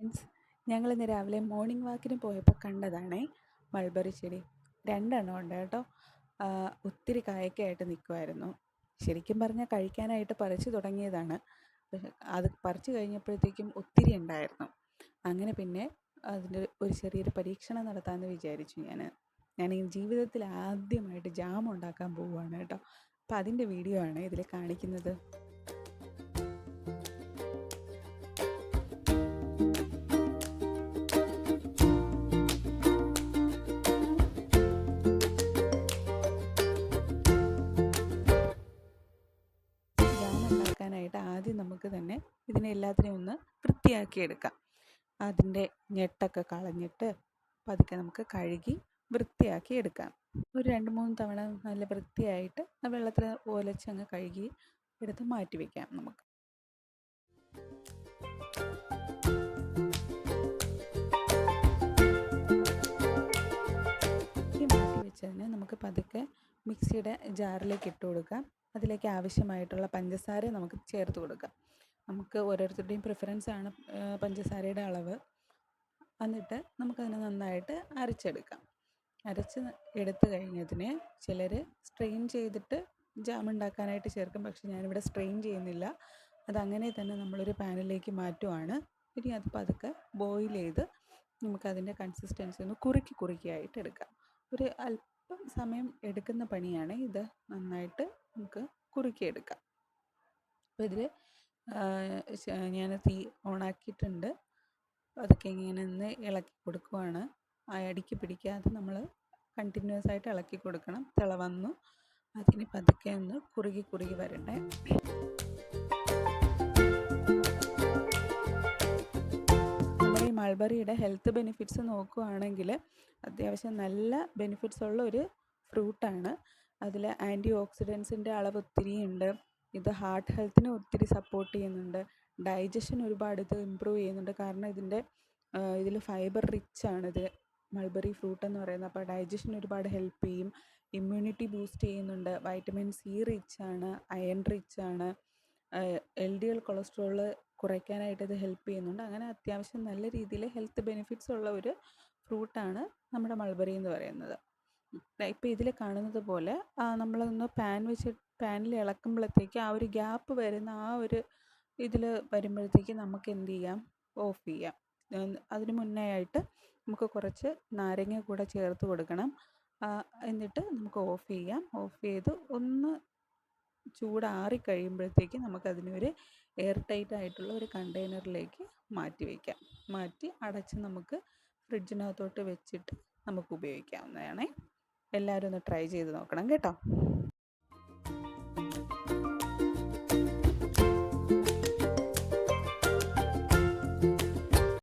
Means ഞങ്ങളിന്ന് രാവിലെ morning വാക്കിന് പോയപ്പോൾ കണ്ടതാണേ മൾബറി ചെടി. 2 എണ്ണം ഉണ്ട് കേട്ടോ. ഒത്തിരി കായൊക്കെ ആയിട്ട് നിൽക്കുമായിരുന്നു. ശരിക്കും പറഞ്ഞാൽ കഴിക്കാനായിട്ട് പറിച്ചു തുടങ്ങിയതാണ്. പക്ഷെ അത് പറിച്ചു കഴിഞ്ഞപ്പോഴത്തേക്കും ഒത്തിരി ഉണ്ടായിരുന്നു. അങ്ങനെ പിന്നെ അതിൻ്റെ ഒരു ചെറിയൊരു പരീക്ഷണം നടത്താമെന്ന് വിചാരിച്ചു ഞാൻ ഈ ജീവിതത്തിൽ ആദ്യമായിട്ട് ജാം ഉണ്ടാക്കാൻ പോവുകയാണ് കേട്ടോ. അപ്പം അതിൻ്റെ വീഡിയോ ആണ് ഇതിൽ കാണിക്കുന്നത്. ഉണ്ടാക്കാനായിട്ട് ആദ്യം നമുക്ക് തന്നെ ഇതിനെ എല്ലാത്തിനെയും ഒന്ന് വൃത്തിയാക്കിയെടുക്കാം. അതിൻ്റെ ഞെട്ടൊക്കെ കളഞ്ഞിട്ട് പതുക്കെ നമുക്ക് കഴുകി വൃത്തിയാക്കി എടുക്കാം. ഒരു 2-3 തവണ നല്ല വൃത്തിയായിട്ട് വെള്ളത്തിൽ ഒലച്ചങ്ങ് കഴുകി എടുത്ത് മാറ്റി വയ്ക്കാം നമുക്ക്. ഈ മാറ്റി വെച്ചതിന് നമുക്ക് പതുക്കെ മിക്സിയുടെ ജാറിലേക്ക് ഇട്ട് കൊടുക്കാം. അതിലേക്ക് ആവശ്യമായിട്ടുള്ള പഞ്ചസാര നമുക്ക് ചേർത്ത് കൊടുക്കാം. നമുക്ക് ഓരോരുത്തരുടെയും പ്രിഫറൻസാണ് പഞ്ചസാരയുടെ അളവ്. എന്നിട്ട് നമുക്കതിനെ നന്നായിട്ട് അരച്ചെടുക്കാം. അരച്ച് എടുത്ത് കഴിഞ്ഞതിന് ചിലർ സ്ട്രെയിൻ ചെയ്തിട്ട് ജാം ഉണ്ടാക്കാനായിട്ട് ചേർക്കും. പക്ഷെ ഞാനിവിടെ സ്ട്രെയിൻ ചെയ്യുന്നില്ല. അതങ്ങനെ തന്നെ നമ്മളൊരു പാനിലേക്ക് മാറ്റുവാണ്. ഇനി അത് പതുക്കെ ബോയിൽ ചെയ്ത് നമുക്കതിൻ്റെ കൺസിസ്റ്റൻസി ഒന്ന് കുറുക്കിയായിട്ട് എടുക്കാം. ഒരു അല്പം സമയം എടുക്കുന്ന പണിയാണ് ഇത്. നന്നായിട്ട് നമുക്ക് കുറുക്കിയെടുക്കാം. അപ്പോൾ ഇതിൽ ഞാൻ തീ ഓണാക്കിയിട്ടുണ്ട്. അതൊക്കെ ഇങ്ങനെ ഒന്ന് ഇളക്കി കൊടുക്കുവാണ്. അടിക്ക് പിടിക്കാതെ നമ്മൾ കണ്ടിന്യൂസ് ആയിട്ട് ഇളക്കി കൊടുക്കണം. തിള വന്നു അതിന് പതുക്കെ ഒന്ന് കുറുകി വരണ്ടേ. നമ്മുടെ ഈ മൾബറിയുടെ ഹെൽത്ത് ബെനിഫിറ്റ്സ് നോക്കുകയാണെങ്കിൽ അത്യാവശ്യം നല്ല ബെനിഫിറ്റ്സ് ഉള്ള ഒരു ഫ്രൂട്ടാണ്. അതിൽ ആൻറ്റി ഓക്സിഡൻസിൻ്റെ അളവ് ഒത്തിരിയുണ്ട്. ഇത് ഹാർട്ട് ഹെൽത്തിനെ ഒത്തിരി സപ്പോർട്ട് ചെയ്യുന്നുണ്ട്. ഡൈജഷൻ ഒരുപാട് ഇത് ഇമ്പ്രൂവ് ചെയ്യുന്നുണ്ട്. കാരണം ഇതിൽ ഫൈബർ റിച്ച് ആണിത് മൾബറി ഫ്രൂട്ട് എന്ന് പറയുന്നത്. അപ്പോൾ ഡൈജഷൻ ഒരുപാട് ഹെൽപ്പ് ചെയ്യും. ഇമ്മ്യൂണിറ്റി ബൂസ്റ്റ് ചെയ്യുന്നുണ്ട്. വൈറ്റമിൻ സി റിച്ച് ആണ്, അയൺ റിച്ച് ആണ്. LDL കൊളസ്ട്രോൾ കുറയ്ക്കാനായിട്ട് ഇത് ഹെൽപ്പ് ചെയ്യുന്നുണ്ട്. അങ്ങനെ അത്യാവശ്യം നല്ല രീതിയിൽ ഹെൽത്ത് ബെനിഫിറ്റ്സ് ഉള്ള ഒരു ഫ്രൂട്ടാണ് നമ്മുടെ മൾബറി എന്ന് പറയുന്നത്. ഇപ്പോൾ ഇതിൽ കാണുന്നത് പോലെ നമ്മളൊന്ന് പാനിൽ ഇളക്കുമ്പോഴത്തേക്ക് ആ ഒരു ഗ്യാപ്പ് വരുന്ന ആ ഒരു ഇതിൽ വരുമ്പോഴത്തേക്ക് നമുക്ക് എന്ത് ചെയ്യാം, ഓഫ് ചെയ്യാം. അതിന് മുന്നേ ആയിട്ട് നമുക്ക് കുറച്ച് നാരങ്ങ കൂടെ ചേർത്ത് കൊടുക്കണം. എന്നിട്ട് നമുക്ക് ഓഫ് ചെയ്യാം. ഓഫ് ചെയ്ത് ഒന്ന് ചൂടാറി കഴിയുമ്പോഴത്തേക്ക് നമുക്കതിനെ ഒരു എയർ ടൈറ്റ് ആയിട്ടുള്ള ഒരു കണ്ടെയ്നറിലേക്ക് മാറ്റി വയ്ക്കാം. മാറ്റി അടച്ച് നമുക്ക് ഫ്രിഡ്ജിനകത്തോട്ട് വെച്ചിട്ട് നമുക്ക് ഉപയോഗിക്കാവുന്നതാണ്. എല്ലാവരും ഒന്ന് ട്രൈ ചെയ്ത് നോക്കണം കേട്ടോ.